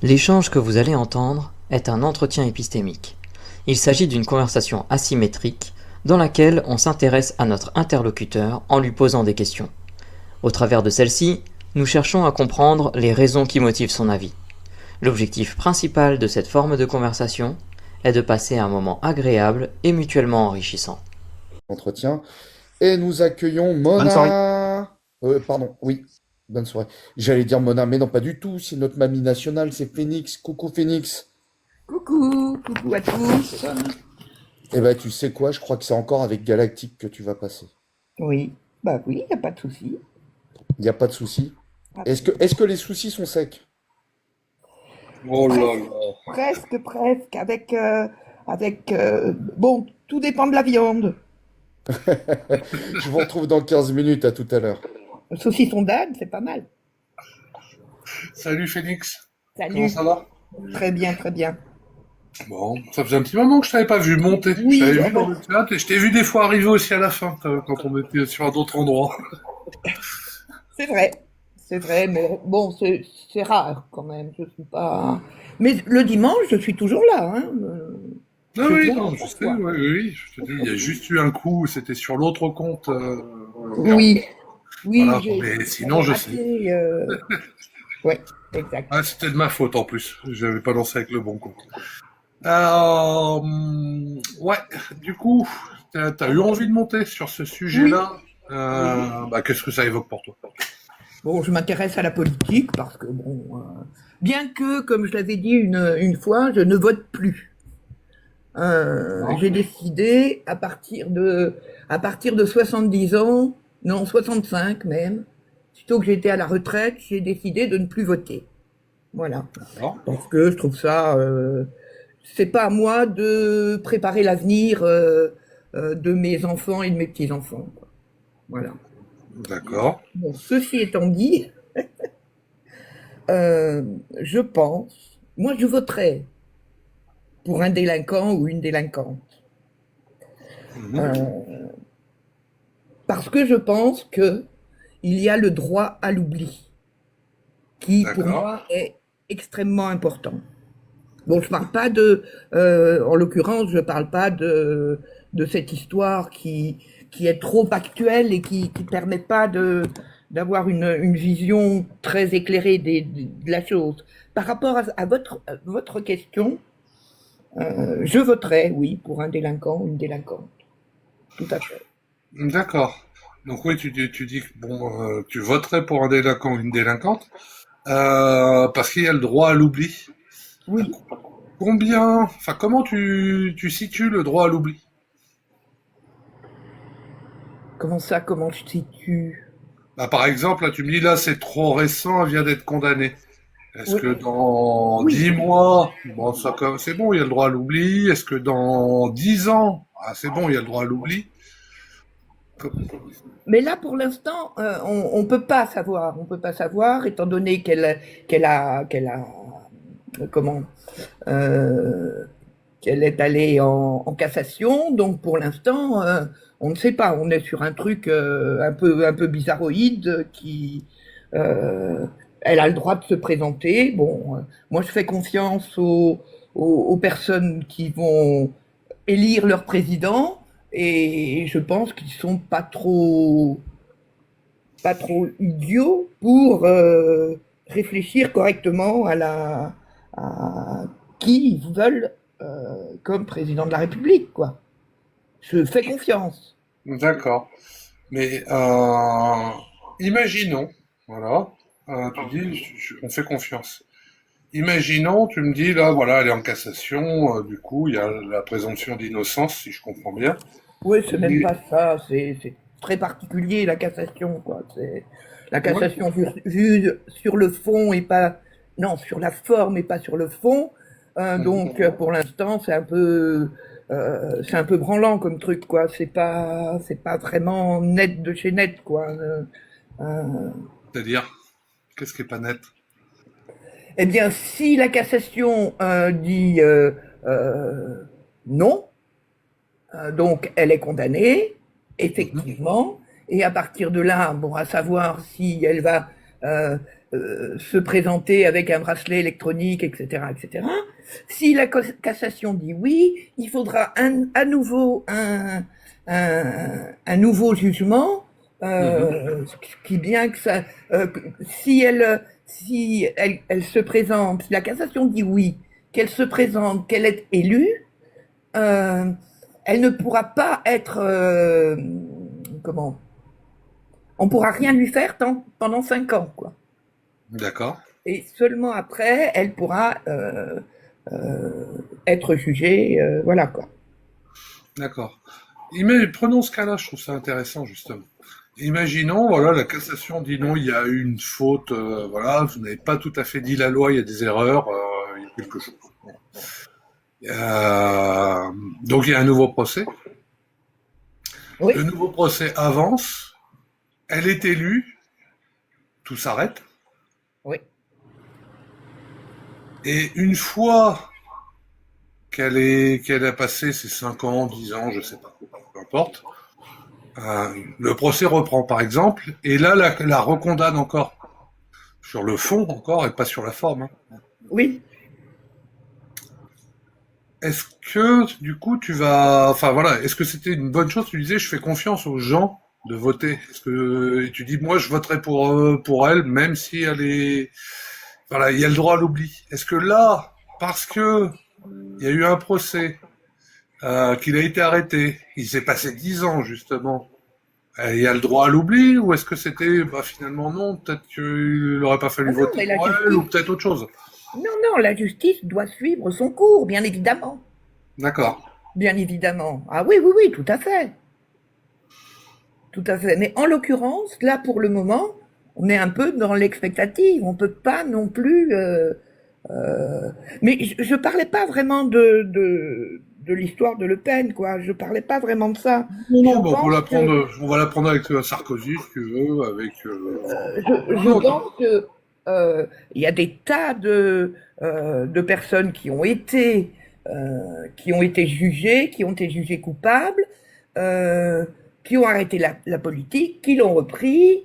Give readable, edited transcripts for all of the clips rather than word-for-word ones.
L'échange que vous allez entendre est un entretien épistémique. Il s'agit d'une conversation asymétrique dans laquelle on s'intéresse à notre interlocuteur en lui posant des questions. Au travers de celle-ci, nous cherchons à comprendre les raisons qui motivent son avis. L'objectif principal de cette forme de conversation est de passer un moment agréable et mutuellement enrichissant. Entretien. Et nous accueillons Bonne soirée. Mona. Pardon, oui, bonne soirée. J'allais dire Mona, mais non, pas du tout. C'est notre mamie nationale, c'est Phoenix. Coucou Phoenix. Coucou à tous. Eh ben, tu sais quoi, je crois que c'est encore avec Galactique que tu vas passer. Oui, bah oui, y a pas de souci. Il n'y a pas de souci. Pas de Est-ce que les soucis sont secs? Oh là Presque, là. presque, bon, tout dépend de la viande. Je vous retrouve dans 15 minutes, à tout à l'heure. Le saucisson d'âne, c'est pas mal. Salut Phoenix. Comment Salut, ça va? très bien, très bien. Bon, ça faisait un petit moment que je t'avais pas vu monter. Je Oui, t'avais oh vu dans ben, le chat et je t'ai vu des fois arriver aussi à la fin quand on était sur un autre endroit. c'est vrai, mais bon, c'est rare quand même. Je suis pas. Mais le dimanche, je suis toujours là, hein. Ah Je oui, viens non, je sais, parfois. ouais, oui, oui, je te dis, il y a juste eu un coup, c'était sur l'autre compte perso. Oui, oui, Voilà, mais sinon j'avais je sais. raté. Ouais, exact. Ah, c'était de ma faute en plus. J'avais pas lancé avec le bon compte. Ouais, du coup, t'as eu envie de monter sur ce Oui, sujet-là. oui. Bah, qu'est-ce que ça évoque pour toi? Bon, je m'intéresse à la politique parce que, bon, bien que, comme je l'avais dit une fois, je ne vote plus. Non. J'ai décidé, à partir de 70 ans, non, 65 même, plutôt que j'étais à la retraite, j'ai décidé de ne plus voter. Voilà. D'accord. Parce que je trouve ça, c'est pas à moi de préparer l'avenir de mes enfants et de mes petits-enfants, quoi. Voilà. D'accord. Bon, ceci étant dit, je pense, moi je voterais pour un délinquant ou une délinquante. Mhm. Euh, Parce que je pense que il y a le droit à l'oubli, qui pour D'accord. moi est extrêmement important. Bon, je parle pas en l'occurrence, je parle pas de cette histoire qui est trop actuelle et qui permet pas d'avoir une vision très éclairée de la chose. Par rapport à votre question, je voterai, oui, pour un délinquant ou une délinquante. Tout à fait. D'accord. Donc oui, tu dis que bon, tu voterais pour un délinquant ou une délinquante parce qu'il y a le droit à l'oubli. À Oui. combien, enfin, comment tu situes le droit à l'oubli? Comment ça, comment je situe? Bah, par exemple, là, tu me dis là, c'est trop récent, elle vient d'être condamnée. Est-ce Oui. que dans Oui. 10 mois, bon, ça, c'est bon, il y a le droit à l'oubli. Est-ce que dans 10 ans, ah, c'est bon, il y a le droit à l'oubli. Co- Mais là, pour l'instant, on peut pas savoir. On peut pas savoir, étant donné qu'elle a, comment, euh, qu'elle est allée en cassation. Donc, pour l'instant, on ne sait pas. On est sur un truc un peu bizarroïde qui, euh, elle a le droit de se présenter. Bon, moi, je fais confiance aux personnes qui vont élire leur président et je pense qu'ils sont pas trop idiots pour réfléchir correctement à qui ils veulent comme président de la République, quoi. Je fais confiance. D'accord. Mais imaginons, voilà, tu dis, on fait confiance. Imaginons, tu me dis là, voilà, elle est en cassation, du coup, il y a la présomption d'innocence, si je comprends bien. Oui, c'est même Et, pas ça. C'est très particulier la cassation, quoi. C'est la ouais, cassation vue sur le fond et pas non sur la forme et pas sur le fond. mhm. Donc pour l'instant, c'est un peu branlant comme truc, quoi. C'est pas vraiment net de chez net, quoi. Euh, C'est-à-dire, qu'est-ce qui est pas net? eh bien, si la cassation dit euh, non, donc elle est condamnée, Mhm. effectivement, et à partir de là, bon, à savoir si elle va se présenter avec un bracelet électronique, etc., etc. Si la cassation dit oui, il faudra à nouveau un nouveau jugement, qui bien que ça, si elle se présente, si la cassation dit oui, qu'elle se présente, qu'elle est élue, elle ne pourra pas être, comment, on pourra rien lui faire pendant 5 ans, quoi. D'accord. Et seulement après, elle pourra être jugée, voilà quoi. D'accord. Prenons ce cas-là, je trouve ça intéressant justement. Imaginons, voilà, la cassation dit non, il y a eu une faute, voilà, vous n'avez pas tout à fait dit la loi, il y a des erreurs, il y a quelque chose. Donc il y a un nouveau procès. Oui, Le nouveau procès avance, elle est élue, tout s'arrête. oui, Et une fois qu'elle a passé ses 5 ans, 10 ans, je sais pas, peu importe, le procès reprend par exemple, et là la recondamne encore. Sur le fond encore et pas sur la forme. Hein. oui. Est-ce que du coup tu vas, enfin voilà, est-ce que c'était une bonne chose? Tu disais, je fais confiance aux gens de voter. Est-ce que et tu dis, moi je voterai pour elle, même si elle est, voilà, il y a le droit à l'oubli. Est-ce que là, parce que il y a eu un procès, qu'il a été arrêté, il s'est passé 10 ans justement, il y a le droit à l'oubli, ou est-ce que c'était, bah finalement non, peut-être qu'il n'aurait pas fallu Ah non, voter mais la pour elle, ou justice, peut-être autre chose. non, non, la justice doit suivre son cours, bien évidemment. D'accord. Bien évidemment. Ah oui, oui, oui, tout à fait. Tout à fait. Mais en l'occurrence, là, pour le moment, on est un peu dans l'expectative. On peut pas non plus. Mais je parlais pas vraiment de l'histoire de Le Pen, quoi. Je parlais pas vraiment de ça. Non, Je non, bah, pense que on va la prendre avec Sarkozy, si tu veux, avec un je autre. pense que il y a des tas de personnes qui ont été jugées, qui ont été jugées coupables, euh, qui ont arrêté la politique, qui l'ont repris.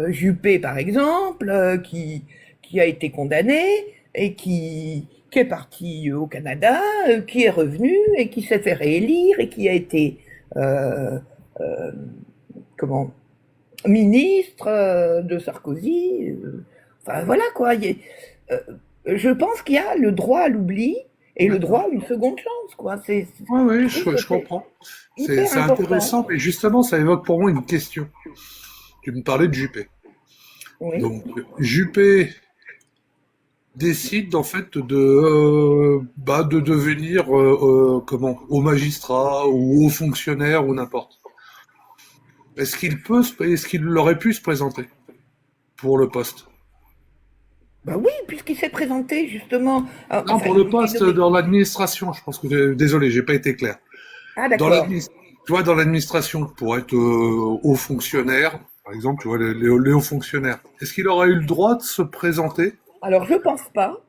Juppé, par exemple, qui a été condamné et qui est parti au Canada, qui est revenu et qui s'est fait réélire et qui a été euh, comment ministre de Sarkozy. Enfin voilà quoi. Euh, je pense qu'il y a le droit à l'oubli et le droit D'accord. à une seconde chance quoi. Oui, oui, Je trouve que je c'est comprends. hyper C'est important. intéressant, mais justement, ça évoque pour moi une question. Tu me parlais de Juppé. Oui. Donc, Juppé décide en fait de devenir comment, au magistrat ou au fonctionnaire ou n'importe. Est-ce qu'il aurait pu se présenter pour le poste? Bah oui, puisqu'il s'est présenté justement. Non, Enfin, pour le il poste aurait. dans l'administration. Je pense que désolé, j'ai pas été clair. Ah Dans d'accord. l'administration, tu vois, dans l'administration, pour être haut fonctionnaire, par exemple, tu vois, les hauts fonctionnaires, est-ce qu'il aurait eu le droit de se présenter? Alors je pense pas.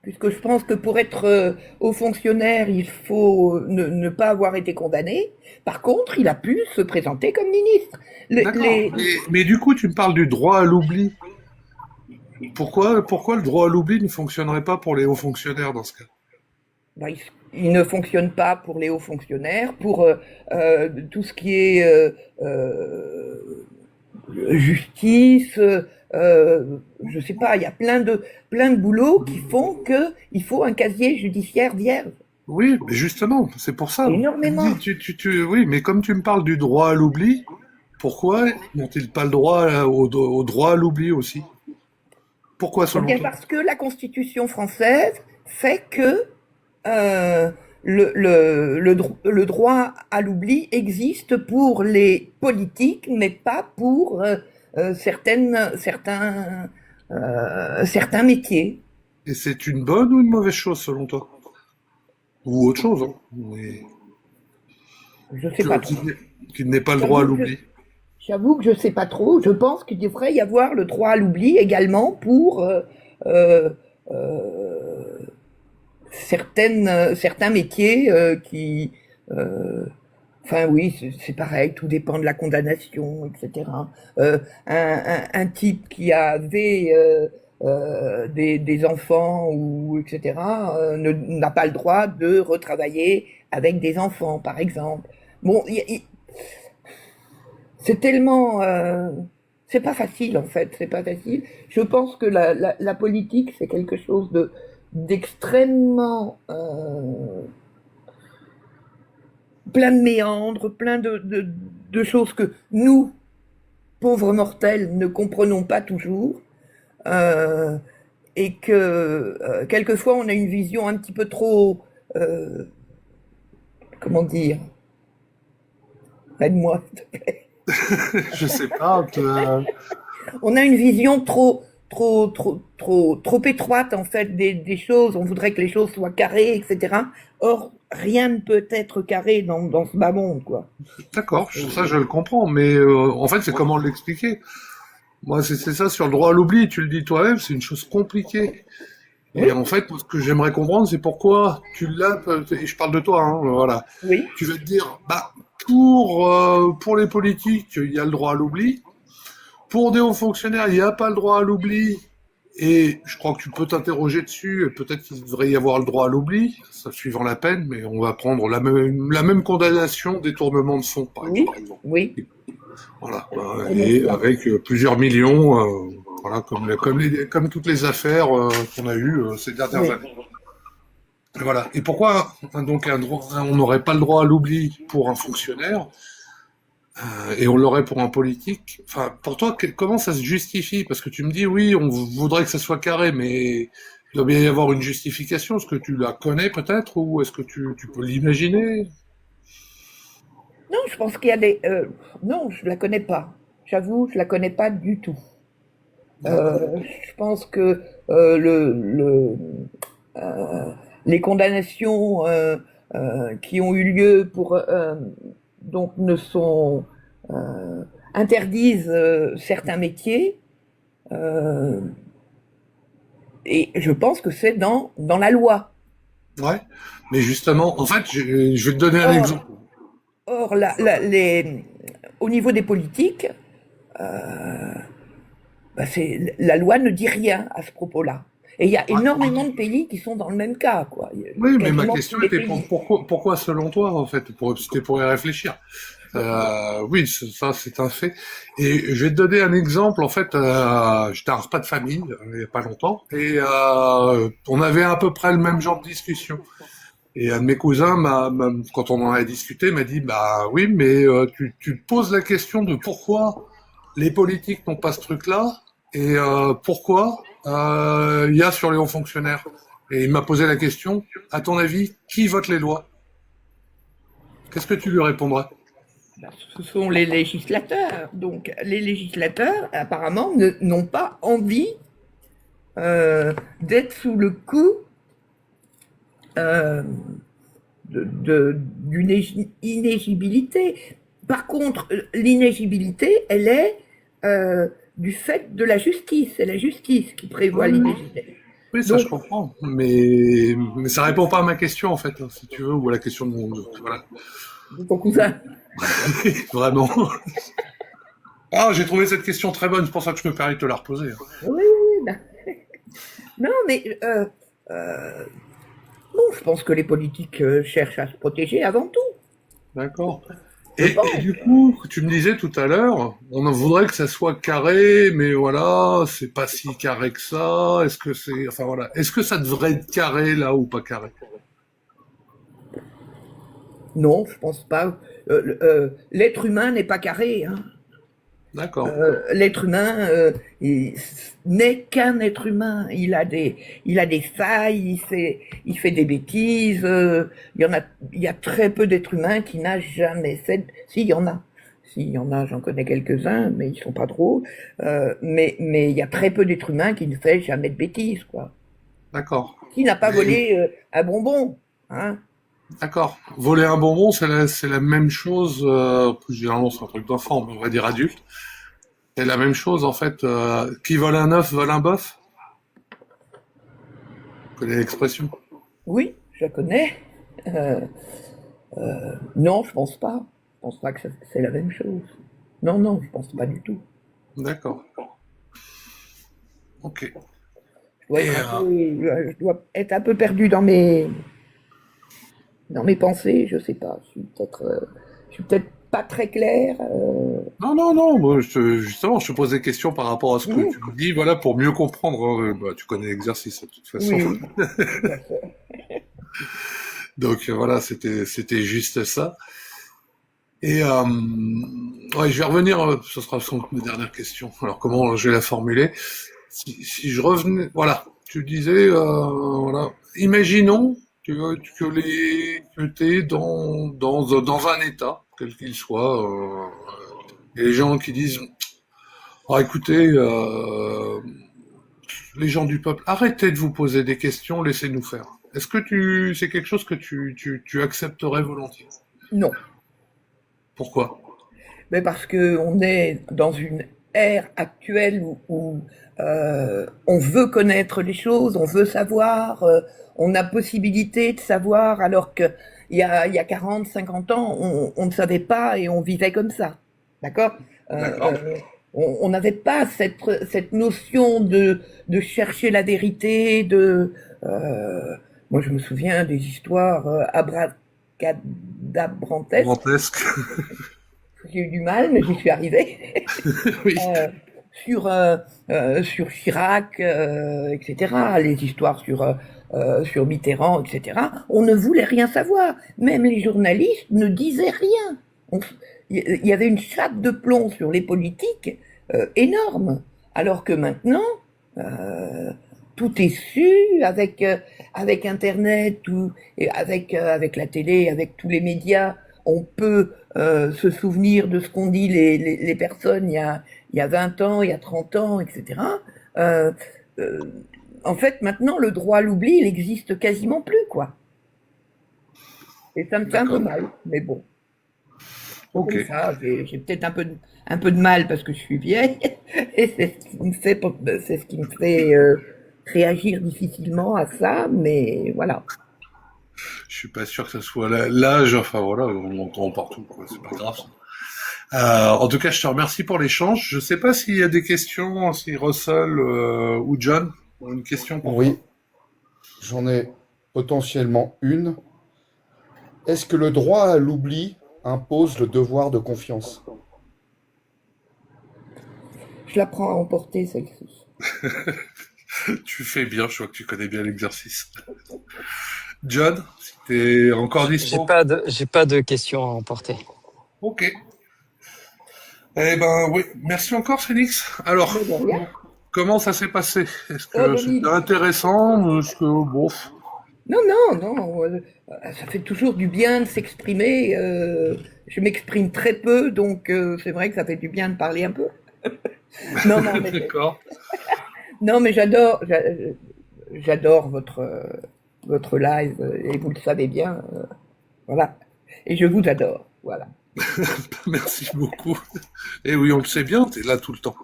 Puisque je pense que pour être haut fonctionnaire, il faut ne pas avoir été condamné. Par contre, il a pu se présenter comme ministre. Les, D'accord. les, Mais du coup, tu me parles du droit à l'oubli. Pourquoi le droit à l'oubli ne fonctionnerait pas pour les hauts fonctionnaires dans ce cas? ben, il ne fonctionne pas pour les hauts fonctionnaires, pour tout ce qui est justice. Je sais pas, il y a plein de boulots qui font que il faut un casier judiciaire vierge. Oui, mais justement, c'est pour ça. Énormément. Oui, mais comme tu me parles du droit à l'oubli, pourquoi n'ont-ils pas le droit au droit à l'oubli aussi? Pourquoi Eh selon bien, toi? parce que la Constitution française fait que euh, le droit à l'oubli existe pour les politiques, mais pas pour certains métiers. Et c'est une bonne ou une mauvaise chose selon toi? Ou autre chose, hein? Mais Je sais pas trop. qu'il n'ait pas le droit à J'avoue que l'oubli. j'avoue que je sais pas trop. Je pense qu'il devrait y avoir le droit à l'oubli également pour euh, certains métiers qui, euh, Enfin oui, c'est pareil, tout dépend de la condamnation, etc. Un type qui avait des enfants ou etc. N'a pas le droit de retravailler avec des enfants, par exemple. Bon, c'est tellement, c'est pas facile en fait, c'est pas facile. Je pense que la politique c'est quelque chose de d'extrêmement plein de méandres, plein de choses que nous, pauvres mortels, ne comprenons pas toujours, euh, et que quelquefois on a une vision un petit peu trop, euh, comment dire, aide-moi, s'il te plaît. Je sais pas. On a une vision trop étroite en fait des choses. On voudrait que les choses soient carrées, etc. Or, rien ne peut être carré dans ce bas monde, quoi. D'accord, ça je le comprends, mais en fait c'est comment l'expliquer. Moi c'est ça sur le droit à l'oubli, tu le dis toi-même, c'est une chose compliquée. Et Oui, en fait, ce que j'aimerais comprendre, c'est pourquoi tu l'as, et je parle de toi, hein, voilà. oui, Tu vas te dire, bah, pour les politiques, il y a le droit à l'oubli. Pour des hauts fonctionnaires, il n'y a pas le droit à l'oubli. Et je crois que tu peux t'interroger dessus, et peut-être qu'il devrait y avoir le droit à l'oubli, ça suivant la peine, mais on va prendre la même condamnation détournement de fonds, oui, par exemple. oui. Voilà. Prenons Et cela. avec plusieurs millions, voilà, comme toutes les affaires qu'on a eues ces dernières Oui. années. Et voilà. Et pourquoi donc on n'aurait pas le droit à l'oubli pour un fonctionnaire et on l'aurait pour un politique? Enfin, pour toi, comment ça se justifie? Parce que tu me dis oui, on voudrait que ça soit carré, mais il doit bien y avoir une justification. Est-ce que tu la connais peut-être ou est-ce que tu peux l'imaginer? Non, je pense qu'il y a des. Non, je la connais pas. J'avoue, je la connais pas du tout. D'accord. Je pense que euh, les condamnations qui ont eu lieu pour donc ne sont interdisent certains métiers euh, et je pense que c'est dans la loi. Ouais. Mais justement, en fait, je vais te donner un Or, exemple. or au niveau des politiques, bah, la loi ne dit rien à ce propos-là. Et il y a Ouais. énormément de pays qui sont dans le même cas, quoi. Oui, mais ma Quasiment tous question les était pays. pourquoi selon toi, en fait, c'était pour y réfléchir. Oui, ça c'est un fait. Et je vais te donner un exemple. En fait, j'étais un repas de famille il y a pas longtemps, et on avait à peu près le même genre de discussion. Et un de mes cousins, quand on en a discuté, m'a dit, bah oui, mais tu te poses la question de pourquoi les politiques n'ont pas ce truc-là, et pourquoi il y a sur les hauts fonctionnaires. Et il m'a posé la question, à ton avis, qui vote les lois? Qu'est-ce que tu lui répondrais? Ben, ce sont les législateurs. Donc, les législateurs, apparemment, n'ont pas envie d'être sous le coup euh, d'une inégibilité. Par contre, l'inégibilité, elle est du fait de la justice. C'est la justice qui prévoit Oui, l'inégibilité. oui, ça je Donc, comprends, mais ça répond pas à ma question en fait, hein, si tu veux, ou à la question de voilà, de ton cousin. vraiment. Ah, j'ai trouvé cette question très bonne, c'est pour ça que je me permets de te la reposer, hein. Oui, oui, ben, non, mais euh, bon, je pense que les politiques cherchent à se protéger avant tout. D'accord. Je Et pense. du coup, tu me disais tout à l'heure, on en voudrait que ça soit carré, mais voilà, c'est pas si carré que ça. Est-ce que c'est, enfin voilà, est-ce que ça devrait être carré là ou pas carré? Non, je pense pas. L'être humain n'est pas carré, hein. D'accord. L'être humain n'est qu'un être humain. Il a des failles, il fait des bêtises. Il y a très peu d'êtres humains qui n'a jamais fait. Si, il y en a. Si, il y en a, j'en connais quelques-uns, mais ils sont pas drôles. Mais il y a très peu d'êtres humains qui ne fait jamais de bêtises, quoi. D'accord. Qui n'a pas Mais volé un bonbon, hein? d'accord. Voler un bonbon, c'est la même chose. Généralement, c'est un truc d'enfant, mais on va dire adulte. C'est la même chose en fait. Qui vole un œuf vole un bœuf. Vous connaissez l'expression? Oui, je la connais. Euh, Non, je pense pas. Je pense pas que c'est la même chose. Non, non, je pense pas du tout. D'accord. Ok. Je Et je dois être un peu perdu dans mes pensées, je sais pas. Je suis peut-être pas très clair. non, non, non, moi, justement, je te pose des questions par rapport à ce que Oui, tu me dis, voilà, pour mieux comprendre. Bah, tu connais l'exercice, de toute façon. oui, oui, tout à fait. Donc, voilà, c'était juste ça. Et ouais, je vais revenir, ce sera sans doute ma dernière question. Alors, comment je vais la formuler? Si je revenais, voilà, tu disais, voilà, imaginons que t'es dans un état, quel qu'il soit, et les gens qui disent, ah, écoutez, les gens du peuple, arrêtez de vous poser des questions, laissez-nous faire. Est-ce que c'est quelque chose que tu accepterais volontiers? Non, Pourquoi? mais parce que on est dans une ère actuelle où on veut connaître les choses, on veut savoir, on a possibilité de savoir, alors que il y a 40, 50 ans, on ne savait pas et on vivait comme ça. D'accord? Euh, D'accord. euh, on n'avait pas cette notion de chercher la vérité, euh, moi je me souviens des histoires abracadabrantesques. Gigantesque. J'ai eu du mal, mais j'y suis arrivée. Oui. Euh, sur Chirac, etc. Les histoires sur Mitterrand, etc. On ne voulait rien savoir. Même les journalistes ne disaient rien. Il y avait une chape de plomb sur les politiques énorme. Alors que maintenant, euh, tout est su avec Internet, et avec la télé, avec tous les médias. On peut se souvenir de ce qu'ont dit les personnes il y a 20 ans, il y a 30 ans, etc. Euh, euh, En fait, maintenant, le droit à l'oubli, il existe quasiment plus, quoi. Et ça me fait un peu D'accord. mal, mais bon, c'est Ok. comme ça. J'ai peut-être un peu de mal parce que je suis vieille, et c'est ce qui me fait réagir difficilement à ça, mais voilà. Je suis pas sûr que ce soit l'âge, enfin voilà, on entend partout, quoi, c'est pas grave. En tout cas, je te remercie pour l'échange. Je sais pas s'il y a des questions, si Russell ou John ont une question pour toi. Oui, j'en ai potentiellement une. Est-ce que le droit à l'oubli impose le devoir de confiance? Je la prends à emporter, celle-ci. Tu fais bien, je vois que tu connais bien l'exercice. John, si t'es encore dispo. J'ai pas de questions à emporter. Ok. Eh ben oui, merci encore Phoenix. Alors, Mais de rien. comment ça s'est passé? Est-ce Oh, que c'était Denis. intéressant? Est-ce que bon, Non, non, non. Ça fait toujours du bien de s'exprimer. Je m'exprime très peu, donc c'est vrai que ça fait du bien de parler un peu. Non, non, d'accord. non, mais j'adore votre live et vous le savez bien. Voilà. Et je vous adore. Voilà. Merci beaucoup. Et oui, on le sait bien, t'es là tout le temps.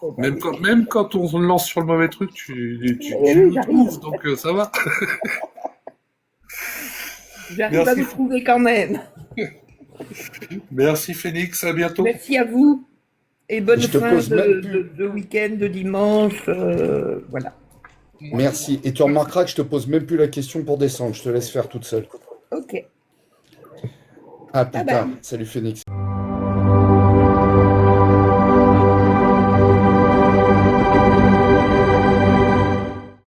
Eh ben oui. Même quand on se lance sur le mauvais truc, Eh tu oui, nous j'arrive. trouves, donc ça va. J'arrive à Merci. vous trouver quand même. Merci Phoenix, à bientôt. Merci à vous et bonne Je te fin pose même plus. de week-end, de dimanche. Voilà. Merci. Et tu remarqueras que je te pose même plus la question pour descendre. Je te laisse faire toute seule. Ok. À Bye plus tard. bye. Salut Phoenix.